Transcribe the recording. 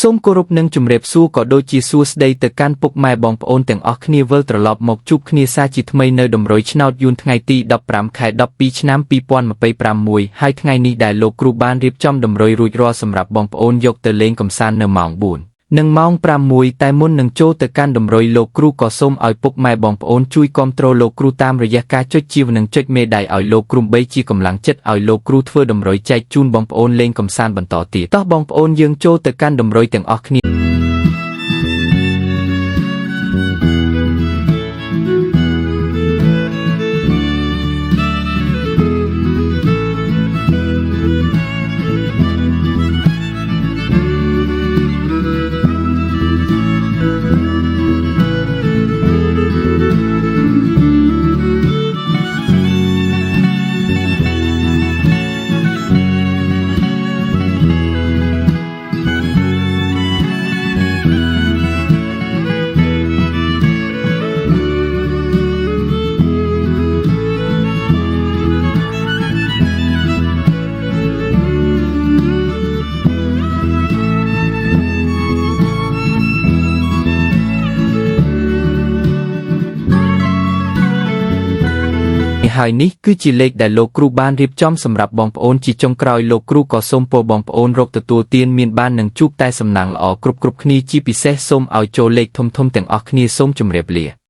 សូមគោរពនិងជម្រាបសួរក៏ដូចជាសួស្តីទៅកាន់ពុកម៉ែបងប្អូនទាំងអស់គ្នាវិលត្រឡប់មកជួបគ្នាសាជាថ្មីនៅតម្រុយឆ្នោតយួនថ្ងៃទី15ខែ12ឆ្នាំ2026ហើយថ្ងៃនេះដែលលោកគ្រូបានរៀបចំតម្រុយរួចរាល់សម្រាប់បងប្អូនយកទៅលេងកម្សាន្តនៅម៉ោង4និងម៉ោង6តែមុននឹងចូលទៅកាន់តម្រុយលោកគ្រូក៏សូមឲ្យពុកម៉ែបងប្អូនជួយគាំទ្រលោកគ្រូតាមរយៈការចុចជាវនិងចុចមេដៃឲ្យលោកគ្រូបីជាកម្លាំងចិត្តឲ្យលោកគ្រូធ្វើតម្រុយចែកជូនបងប្អូនលេងកម្សាន្តបន្តទៀតតោះបងប្អូនយើងចូលទៅកាន់តម្រុយទាំងអស់គ្នាហើយនេះគឺជាលេខដែលលោកគ្រូបានរៀបចំសម្រាប់បងប្អូនជាចុងក្រោយលោកគ្រូក៏សូមពរបងប្អូនរកទទួលទានមានបាននឹងជួបតែសំណាងល្អគ្រប់គ្នាជាពិសេសសូមឲ្យចូលលេខធំទាំងអស់គ្នាសូមជម្រាបលា